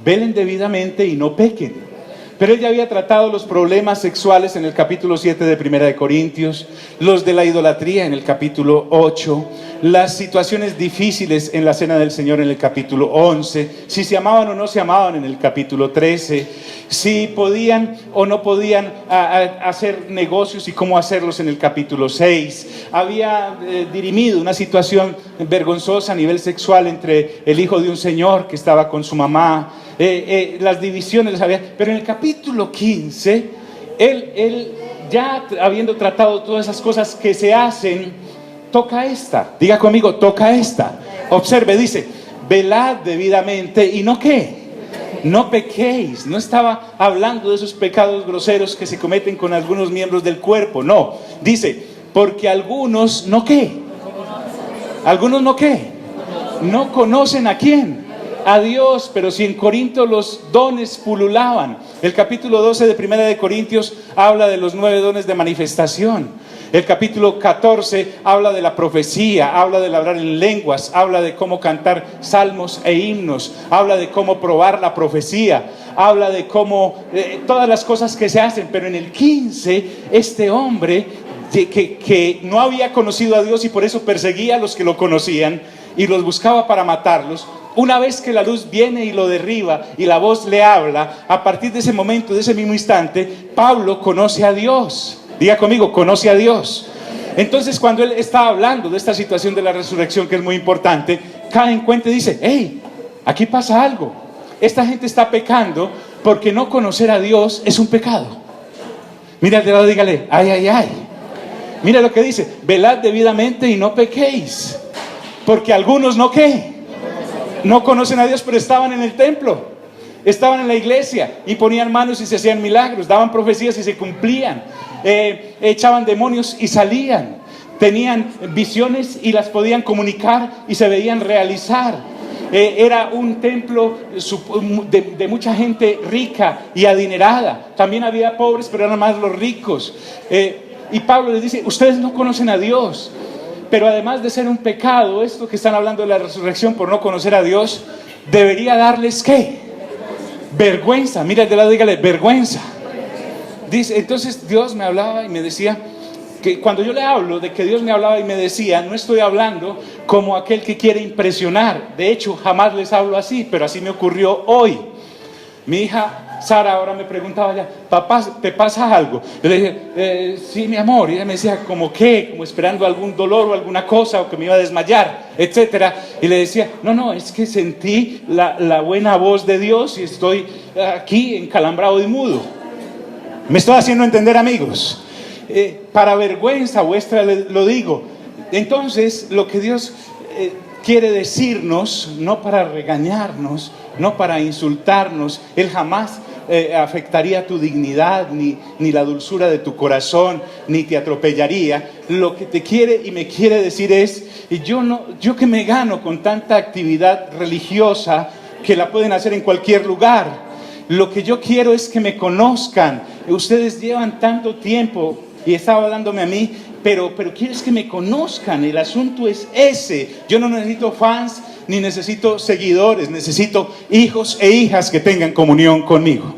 velen debidamente y no pequen. Pero él ya había tratado los problemas sexuales en el capítulo 7 de Primera de Corintios, los de la idolatría en el capítulo 8, las situaciones difíciles en la Cena del Señor en el capítulo 11, si se amaban o no se amaban en el capítulo 13, si podían o no podían hacer negocios y cómo hacerlos en el capítulo 6. Había dirimido una situación vergonzosa a nivel sexual entre el hijo de un señor que estaba con su mamá. Las divisiones las había, pero en el capítulo 15 él ya habiendo tratado todas esas cosas que se hacen, toca esta, diga conmigo, toca esta. Observe, dice: velad debidamente y no ¿qué? No pequéis. No estaba hablando de esos pecados groseros que se cometen con algunos miembros del cuerpo, no, dice: porque algunos no ¿qué? Algunos no ¿qué? No conocen a quién, a Dios. Pero si en Corinto los dones pululaban. El capítulo 12 de Primera de Corintios habla de los 9 dones de manifestación. El capítulo 14 habla de la profecía, habla de hablar en lenguas, habla de cómo cantar salmos e himnos, habla de cómo probar la profecía, habla de cómo todas las cosas que se hacen. Pero en el 15 este hombre que no había conocido a Dios y por eso perseguía a los que lo conocían y los buscaba para matarlos, una vez que la luz viene y lo derriba y la voz le habla, a partir de ese momento, de ese mismo instante, Pablo conoce a Dios. Diga conmigo, conoce a Dios. Entonces, cuando él está hablando de esta situación de la resurrección, que es muy importante, cae en cuenta y dice: hey, aquí pasa algo. Esta gente está pecando porque no conocer a Dios es un pecado. Mira al de lado, dígale: ay, ay, ay. Mira lo que dice: velad debidamente y no pequéis. Porque algunos no ¿qué? No conocen a Dios, pero estaban en el templo, estaban en la iglesia y ponían manos y se hacían milagros, daban profecías y se cumplían, echaban demonios y salían, tenían visiones y las podían comunicar y se veían realizar. Era un templo de mucha gente rica y adinerada. También había pobres, pero eran más los ricos. Y Pablo les dice: ustedes no conocen a Dios. Pero además de ser un pecado, esto que están hablando de la resurrección por no conocer a Dios, debería darles ¿qué? Vergüenza. Mira el de lado, dígale: vergüenza. Dice, entonces Dios me hablaba y me decía que cuando yo le hablo de que Dios me hablaba y me decía, no estoy hablando como aquel que quiere impresionar. De hecho, jamás les hablo así, pero así me ocurrió hoy. Mi hija Sara ahora me preguntaba ya: papá, ¿te pasa algo? Yo le dije: sí, mi amor. Y ella me decía: ¿cómo qué? Como esperando algún dolor o alguna cosa, o que me iba a desmayar, etcétera. Y le decía: no, es que sentí la buena voz de Dios y estoy aquí encalambrado y mudo. ¿Me estoy haciendo entender, amigos? Para vergüenza vuestra lo digo. Entonces, lo que Dios quiere decirnos, no para regañarnos, no para insultarnos, Él jamás afectaría tu dignidad, ni la dulzura de tu corazón, ni te atropellaría. Lo que te quiere y me quiere decir es: yo que me gano con tanta actividad religiosa que la pueden hacer en cualquier lugar, lo que yo quiero es que me conozcan. Ustedes llevan tanto tiempo, y estaba hablándome a mí, pero quieres que me conozcan. El asunto es ese. Yo no necesito fans ni necesito seguidores, necesito hijos e hijas que tengan comunión conmigo.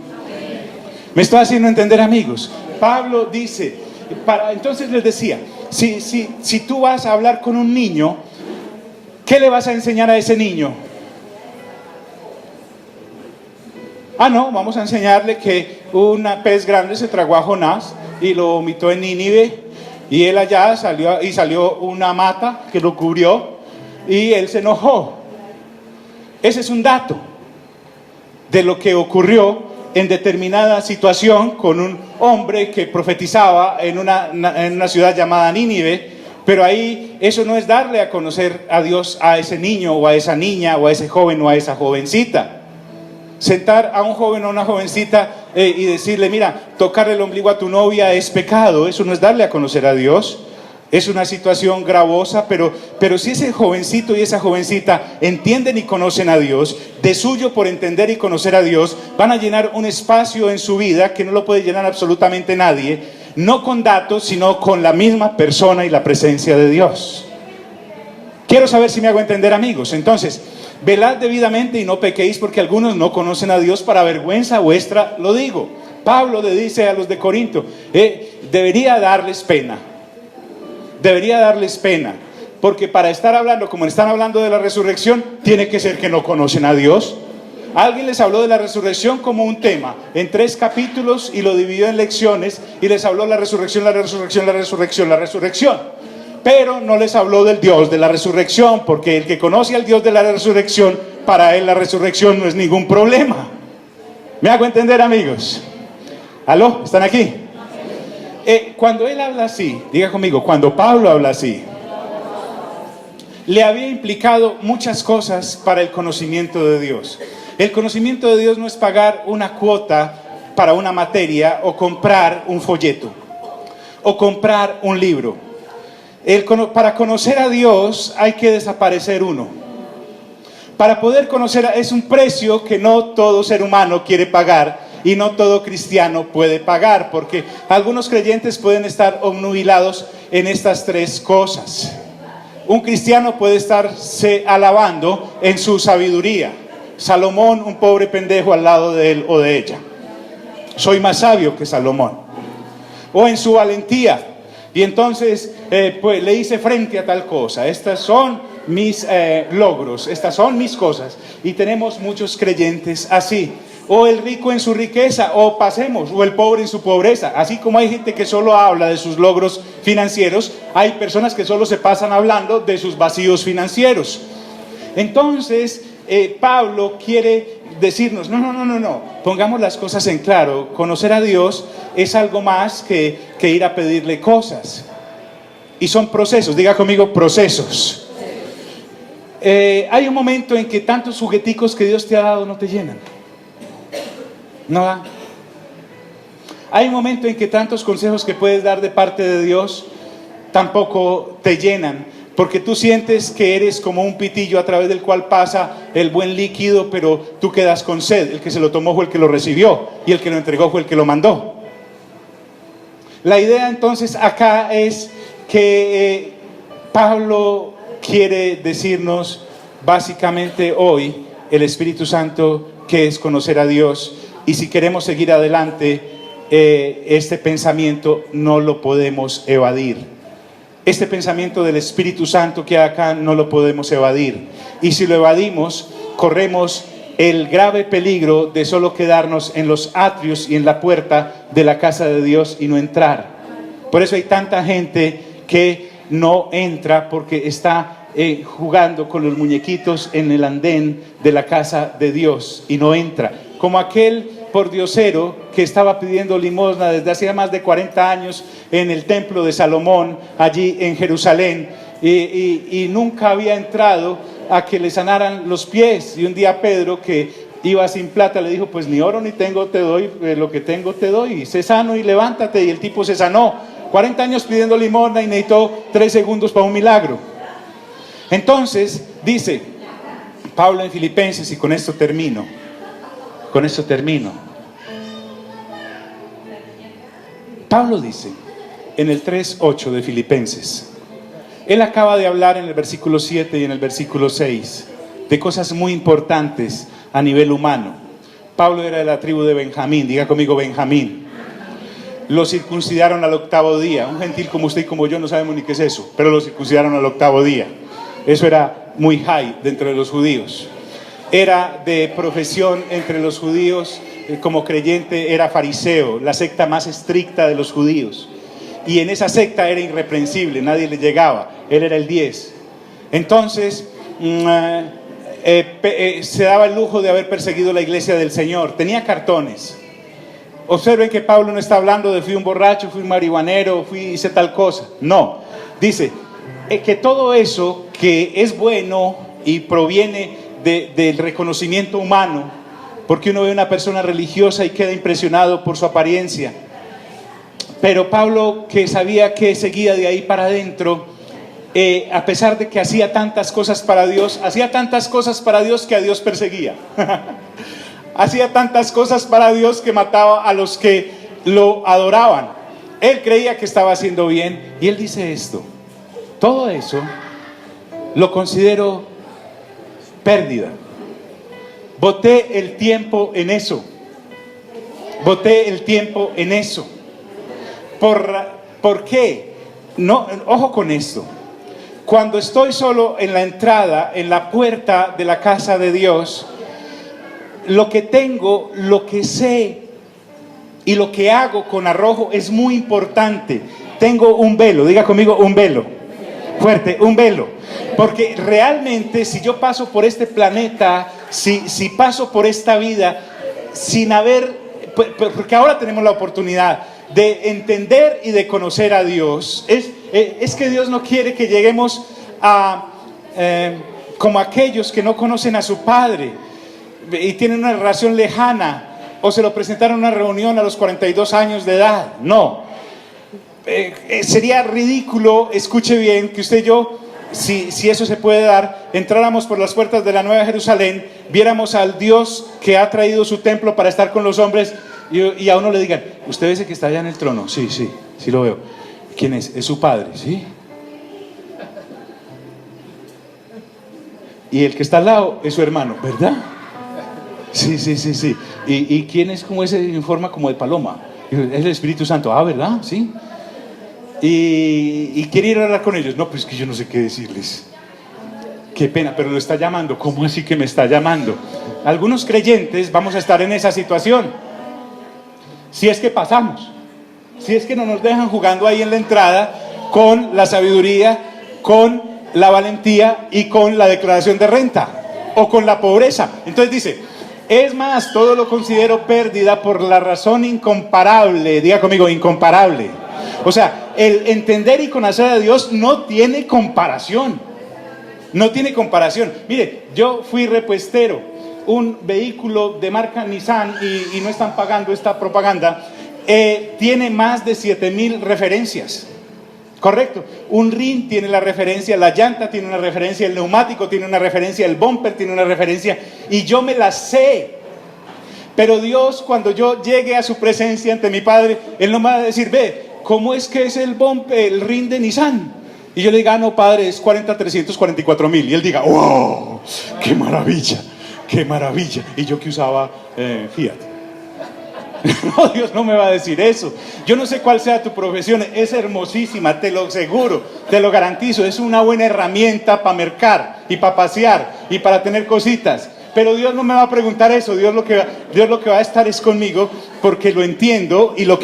¿Me estoy haciendo entender, amigos? Pablo dice, entonces les decía, si tú vas a hablar con un niño, ¿qué le vas a enseñar a ese niño? No, vamos a enseñarle que un pez grande se tragó a Jonás y lo vomitó en Nínive, y él allá salió una mata que lo cubrió y él se enojó. Ese es un dato de lo que ocurrió en determinada situación con un hombre que profetizaba en una ciudad llamada Nínive. Pero ahí eso no es darle a conocer a Dios a ese niño o a esa niña o a ese joven o a esa jovencita. Sentar a un joven o una jovencita y decirle: mira, tocarle el ombligo a tu novia es pecado. Eso no es darle a conocer a Dios. Es una situación gravosa, pero si ese jovencito y esa jovencita entienden y conocen a Dios, de suyo por entender y conocer a Dios, van a llenar un espacio en su vida que no lo puede llenar absolutamente nadie, no con datos, sino con la misma persona y la presencia de Dios. Quiero saber si me hago entender, amigos. Entonces, velad debidamente y no pequéis, porque algunos no conocen a Dios, para vergüenza vuestra lo digo. Pablo le dice a los de Corinto, debería darles pena, porque para estar hablando como están hablando de la resurrección, tiene que ser que no conocen a Dios. Alguien les habló de la resurrección como un tema en 3 capítulos y lo dividió en lecciones y les habló la resurrección, pero no les habló del Dios de la resurrección, porque el que conoce al Dios de la resurrección, para él la resurrección no es ningún problema. ¿Me hago entender, amigos? ¿Aló? ¿Están aquí? Cuando él habla así, diga conmigo, cuando Pablo habla así, le había implicado muchas cosas para el conocimiento de Dios. El conocimiento de Dios no es pagar una cuota para una materia o comprar un folleto o comprar un libro. Para conocer a Dios hay que desaparecer uno. Para poder conocer, es un precio que no todo ser humano quiere pagar y no todo cristiano puede pagar, porque algunos creyentes pueden estar obnubilados en estas 3 cosas. Un cristiano puede estarse alabando en su sabiduría. Salomón, un pobre pendejo al lado de él o de ella. Soy más sabio que Salomón. O en su valentía. Y entonces pues le hice frente a tal cosa. Estas son mis logros, estas son mis cosas. Y tenemos muchos creyentes así. O el rico en su riqueza, o el pobre en su pobreza. Así como hay gente que solo habla de sus logros financieros, hay personas que solo se pasan hablando de sus vacíos financieros. Entonces Pablo quiere decirnos, no, pongamos las cosas en claro. Conocer a Dios es algo más que ir a pedirle cosas. Y son procesos, diga conmigo, procesos. Hay un momento en que tantos jugueticos que Dios te ha dado no te llenan. No da. Hay un momento en que tantos consejos que puedes dar de parte de Dios tampoco te llenan, porque tú sientes que eres como un pitillo a través del cual pasa el buen líquido, pero tú quedas con sed. El que se lo tomó fue el que lo recibió, y el que lo entregó fue el que lo mandó. La idea entonces acá es que Pablo quiere decirnos básicamente hoy, el Espíritu Santo, que es conocer a Dios. Y si queremos seguir adelante, este pensamiento no lo podemos evadir. Este pensamiento del Espíritu Santo que hay acá no lo podemos evadir. Y si lo evadimos, corremos el grave peligro de solo quedarnos en los atrios y en la puerta de la casa de Dios y no entrar. Por eso hay tanta gente que no entra, porque está jugando con los muñequitos en el andén de la casa de Dios y no entra. Como aquel pordiosero que estaba pidiendo limosna desde hacía más de 40 años en el templo de Salomón, allí en Jerusalén, y nunca había entrado a que le sanaran los pies. Y un día Pedro, que iba sin plata, le dijo, pues ni oro ni tengo te doy, lo que tengo te doy, sé sano y levántate. Y el tipo se sanó. 40 años pidiendo limosna y necesitó 3 segundos para un milagro. Entonces dice Pablo en Filipenses, y con esto termino. Pablo dice en el 3:8 de Filipenses, él acaba de hablar en el versículo 7 y en el versículo 6 de cosas muy importantes a nivel humano. Pablo era de la tribu de Benjamín, diga conmigo Benjamín. Lo circuncidaron al 8º día. Un gentil como usted y como yo no sabemos ni qué es eso, pero lo circuncidaron al 8º día. Eso era muy high dentro de los judíos. Era de profesión entre los judíos, como creyente era fariseo, la secta más estricta de los judíos. Y en esa secta era irreprensible, nadie le llegaba, él era el 10. Entonces se daba el lujo de haber perseguido la iglesia del Señor, tenía cartones. Observen que Pablo no está hablando de fui un borracho, fui un marihuanero, hice tal cosa. No, dice que todo eso que es bueno y proviene del reconocimiento humano, porque uno ve una persona religiosa y queda impresionado por su apariencia. Pero Pablo, que sabía que seguía de ahí para adentro, a pesar de que hacía tantas cosas para Dios, hacía tantas cosas para Dios que a Dios perseguía. Hacía tantas cosas para Dios que mataba a los que lo adoraban. Él creía que estaba haciendo bien y él dice esto: todo eso lo considero pérdida. Boté el tiempo en eso. Boté el tiempo en eso. ¿Por qué? No, ojo con esto. Cuando estoy solo en la entrada, en la puerta de la casa de Dios, lo que tengo, lo que sé y lo que hago con arrojo es muy importante. Tengo un velo, diga conmigo, un velo. Fuerte, un velo. Porque realmente si yo paso por este planeta, si paso por esta vida sin haber, porque ahora tenemos la oportunidad de entender y de conocer a Dios, es que Dios no quiere que lleguemos a como aquellos que no conocen a su Padre y tienen una relación lejana, o se lo presentaron en una reunión a los 42 años de edad. No, sería ridículo, escuche bien, que usted y yo, si eso se puede dar, entráramos por las puertas de la Nueva Jerusalén, viéramos al Dios que ha traído su templo para estar con los hombres, y a uno le digan: ¿usted ve ese que está allá en el trono? Sí lo veo. ¿Quién es? Es su padre, ¿sí? Y el que está al lado es su hermano, ¿verdad? Sí. ¿Y quién es como ese en forma como de paloma? Es el Espíritu Santo. Ah, ¿verdad? Sí. Y quiere ir a hablar con ellos. No, pues que yo no sé qué decirles. Qué pena, pero lo está llamando. ¿Cómo así que me está llamando? Algunos creyentes vamos a estar en esa situación. Si es que pasamos, si es que no nos dejan jugando ahí en la entrada con la sabiduría, con la valentía y con la declaración de renta, o con la pobreza. Entonces dice: es más, todo lo considero pérdida por la razón incomparable. Diga conmigo, incomparable. O sea, el entender y conocer a Dios no tiene comparación. No tiene comparación. Mire, yo fui repuestero. Un vehículo de marca Nissan, y no están pagando esta propaganda, tiene más de 7,000 referencias. Correcto. Un rin tiene la referencia, la llanta tiene una referencia, el neumático tiene una referencia, el bumper tiene una referencia, y yo me las sé. Pero Dios, cuando yo llegue a su presencia ante mi Padre, Él no me va a decir: ve, ¿cómo es que es el bumper, el rin de Nissan? Y yo le diga: no, Padre, es 40,344,000. Y Él diga: wow, qué maravilla. ¡Qué maravilla! Y yo que usaba Fiat. No, Dios no me va a decir eso. Yo no sé cuál sea tu profesión, es hermosísima, te lo aseguro, te lo garantizo. Es una buena herramienta para mercar y para pasear y para tener cositas. Pero Dios no me va a preguntar eso. Dios lo que va a estar es conmigo, porque lo entiendo y lo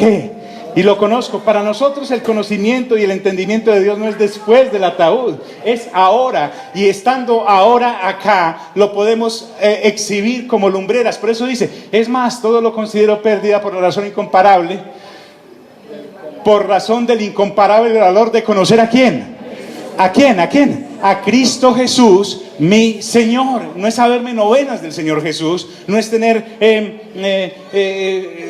conozco. Para nosotros el conocimiento y el entendimiento de Dios no es después del ataúd, es ahora, y estando ahora acá lo podemos exhibir como lumbreras. Por eso dice: es más, todo lo considero pérdida por la razón incomparable, por razón del incomparable valor de conocer ¿a quién? ¿A quién? ¿A quién? A Cristo Jesús, mi Señor. No es saberme novenas del Señor Jesús, no es tener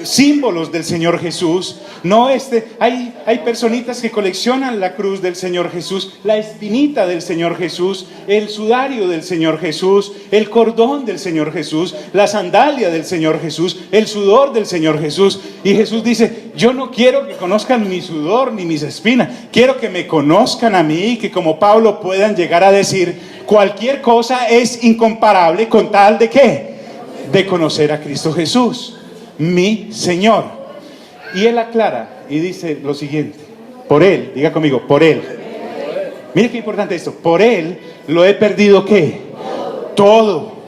símbolos del Señor Jesús. No, hay personitas que coleccionan la cruz del Señor Jesús, la espinita del Señor Jesús, el sudario del Señor Jesús, el cordón del Señor Jesús, la sandalia del Señor Jesús, el sudor del Señor Jesús. Y Jesús dice: yo no quiero que conozcan mi sudor ni mis espinas, quiero que me conozcan a mí, y que como Pablo puedan llegar a decir: cualquier cosa es incomparable con tal de ¿qué? De conocer a Cristo Jesús, mi Señor. Y él aclara y dice lo siguiente: por Él, diga conmigo, por Él. Mire qué importante esto: por Él lo he perdido ¿qué? Todo.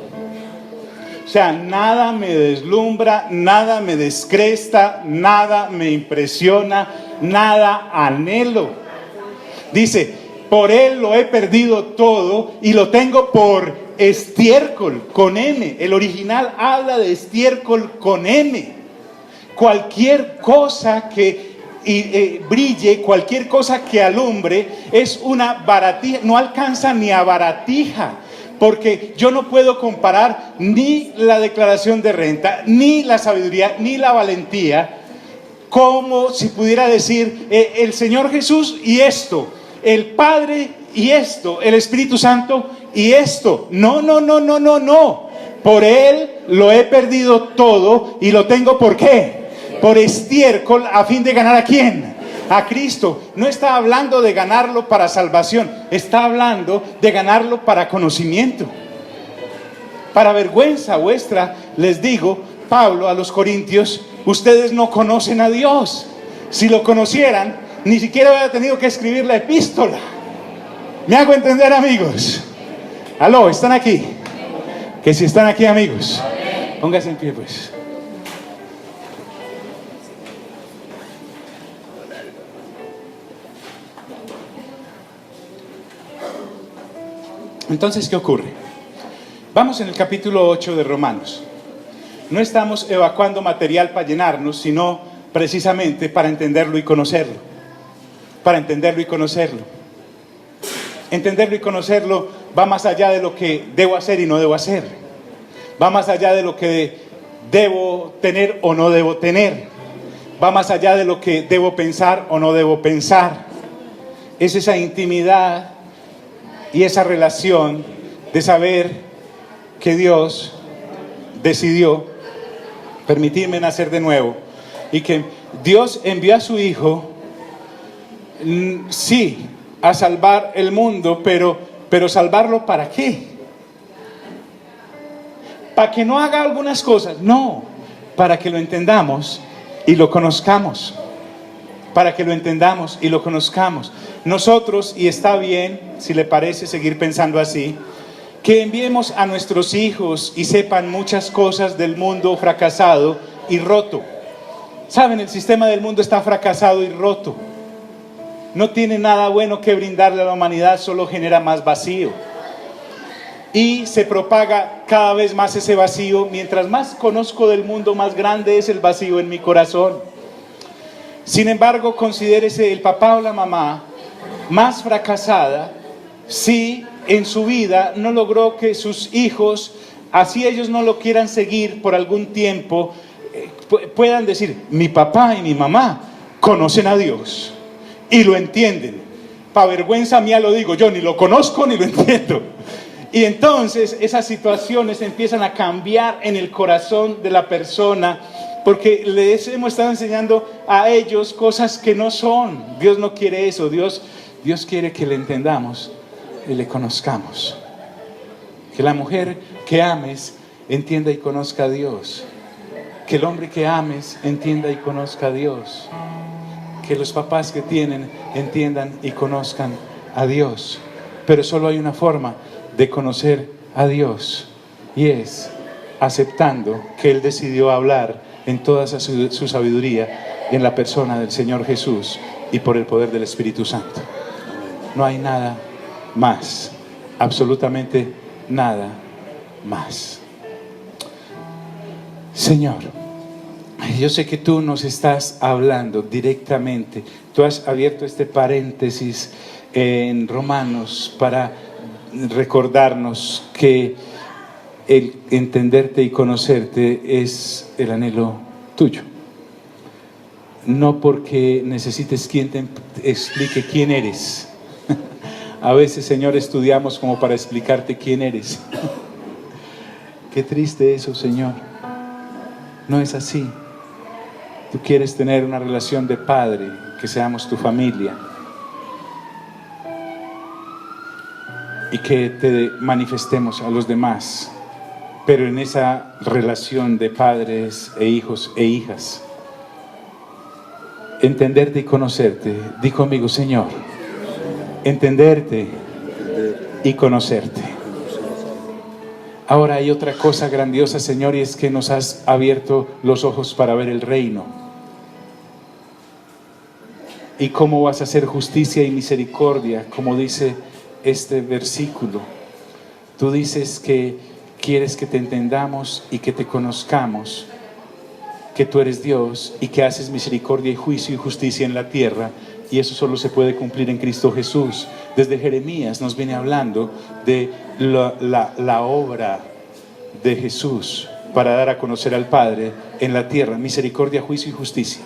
O sea, nada me deslumbra, nada me descresta, nada me impresiona, nada anhelo. Dice: por Él lo he perdido todo y lo tengo por estiércol, con M. El original habla de estiércol con M. Cualquier cosa que brille, cualquier cosa que alumbre, es una baratija, no alcanza ni a baratija. Porque yo no puedo comparar ni la declaración de renta, ni la sabiduría, ni la valentía como si pudiera decir el Señor Jesús y esto, el Padre y esto, el Espíritu Santo y esto. No, no, no, no, no, no. Por Él lo he perdido todo y lo tengo, ¿por qué? Por estiércol, a fin de ganar ¿a quién? A Cristo. No está hablando de ganarlo para salvación, está hablando de ganarlo para conocimiento. Para vergüenza vuestra, les digo, Pablo a los Corintios, ustedes no conocen a Dios. Si lo conocieran, ni siquiera hubiera tenido que escribir la epístola. ¿Me hago entender, amigos? Aló, ¿están aquí? Que si están aquí, amigos, pónganse en pie, pues. Entonces, ¿qué ocurre? Vamos en el capítulo 8 de Romanos. No estamos evacuando material para llenarnos, sino precisamente para entenderlo y conocerlo. Para entenderlo y conocerlo. Entenderlo y conocerlo va más allá de lo que debo hacer y no debo hacer. Va más allá de lo que debo tener o no debo tener. Va más allá de lo que debo pensar o no debo pensar. Es esa intimidad y esa relación de saber que Dios decidió permitirme nacer de nuevo y que Dios envió a su Hijo, sí, a salvar el mundo, pero ¿salvarlo para qué? ¿Para que no haga algunas cosas? No, para que lo entendamos y lo conozcamos. Para que lo entendamos y lo conozcamos. Nosotros, y está bien, si le parece seguir pensando así, que enviemos a nuestros hijos y sepan muchas cosas del mundo fracasado y roto. Saben, el sistema del mundo está fracasado y roto. No tiene nada bueno que brindarle a la humanidad, solo genera más vacío. Y se propaga cada vez más ese vacío. Mientras más conozco del mundo, más grande es el vacío en mi corazón. Sin embargo, considérese el papá o la mamá más fracasada si en su vida no logró que sus hijos, así ellos no lo quieran seguir por algún tiempo, puedan decir, mi papá y mi mamá conocen a Dios y lo entienden. Para vergüenza mía lo digo, yo ni lo conozco ni lo entiendo. Y entonces esas situaciones empiezan a cambiar en el corazón de la persona, porque les hemos estado enseñando a ellos cosas que no son. Dios no quiere eso. Dios quiere que le entendamos y le conozcamos. Que la mujer que ames entienda y conozca a Dios. Que el hombre que ames entienda y conozca a Dios. Que los papás que tienen entiendan y conozcan a Dios. Pero solo hay una forma de conocer a Dios, y es aceptando que Él decidió hablar en toda su sabiduría en la persona del Señor Jesús y por el poder del Espíritu Santo. No hay nada más, absolutamente nada más. Señor, yo sé que tú nos estás hablando directamente. Tú has abierto este paréntesis en Romanos para recordarnos que el entenderte y conocerte es el anhelo tuyo. No porque necesites quien te explique quién eres. A veces, Señor, estudiamos como para explicarte quién eres. Qué triste eso, Señor. No es así. Tú quieres tener una relación de padre, que seamos tu familia, y que te manifestemos a los demás, pero en esa relación de padres e hijos e hijas. Entenderte y conocerte. Di conmigo, Señor, entenderte y conocerte. Ahora hay otra cosa grandiosa, Señor, y es que nos has abierto los ojos para ver el reino. Y cómo vas a hacer justicia y misericordia, como dice este versículo. Tú dices que quieres que te entendamos y que te conozcamos, que tú eres Dios y que haces misericordia y juicio y justicia en la tierra, y eso solo se puede cumplir en Cristo Jesús. Desde Jeremías nos viene hablando de la obra de Jesús para dar a conocer al Padre en la tierra, misericordia, juicio y justicia.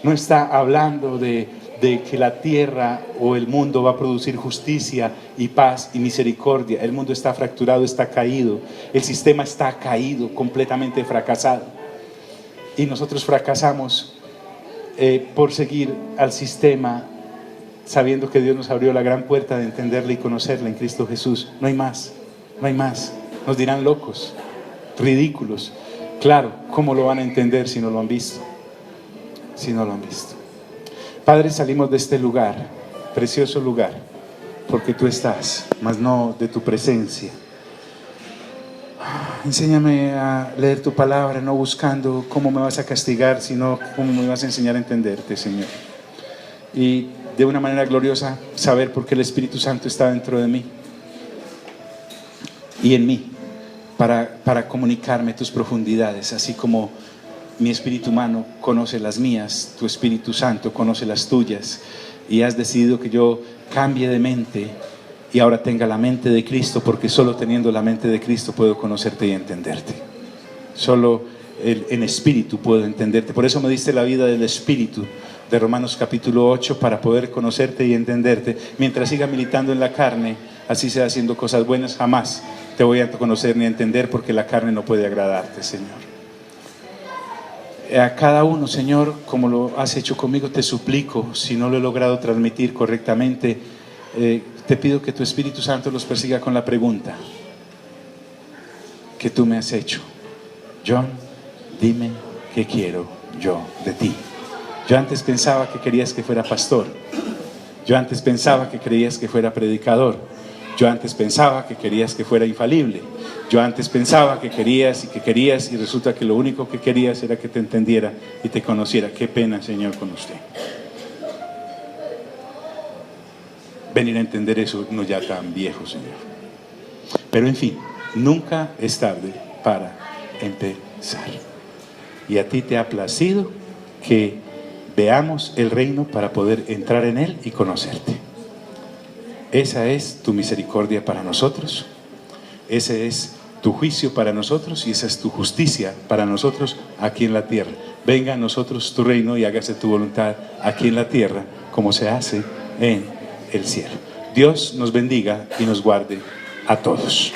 no está hablando de que la tierra o el mundo va a producir justicia y paz y misericordia. El mundo está fracturado, está caído, el sistema está caído, completamente fracasado. Y nosotros fracasamos por seguir al sistema, sabiendo que Dios nos abrió la gran puerta de entenderle y conocerle en Cristo Jesús. No hay más, no hay más. Nos dirán locos, ridículos. Claro, ¿cómo lo van a entender si no lo han visto? Si no lo han visto. Padre, salimos de este lugar, precioso lugar, porque tú estás, mas no de tu presencia. Enséñame a leer tu palabra, no buscando cómo me vas a castigar, sino cómo me vas a enseñar a entenderte, Señor. Y de una manera gloriosa saber por qué el Espíritu Santo está dentro de mí y en mí, para comunicarme tus profundidades, así como mi espíritu humano conoce las mías, tu Espíritu Santo conoce las tuyas, y has decidido que yo cambie de mente y ahora tenga la mente de Cristo, porque solo teniendo la mente de Cristo puedo conocerte y entenderte. Solo en espíritu puedo entenderte. Por eso me diste la vida del Espíritu de Romanos capítulo 8, para poder conocerte y entenderte. Mientras siga militando en la carne, así sea haciendo cosas buenas, jamás te voy a conocer ni a entender, porque la carne no puede agradarte, Señor. A cada uno, Señor, como lo has hecho conmigo, te suplico, si no lo he logrado transmitir correctamente, te pido que tu Espíritu Santo los persiga con la pregunta que tú me has hecho: John, dime qué quiero yo de ti. Yo antes pensaba que querías que fuera pastor. Yo antes pensaba que querías que fuera predicador. Yo antes pensaba que querías que fuera infalible. Yo antes pensaba que querías y resulta que lo único que querías era que te entendiera y te conociera. Qué pena, Señor, con usted. Venir a entender eso no ya tan viejo, Señor. Pero en fin, nunca es tarde para empezar. Y a ti te ha placido que veamos el reino para poder entrar en él y conocerte. Esa es tu misericordia para nosotros, ese es tu juicio para nosotros y esa es tu justicia para nosotros aquí en la tierra. Venga a nosotros tu reino y hágase tu voluntad aquí en la tierra como se hace en el cielo. Dios nos bendiga y nos guarde a todos.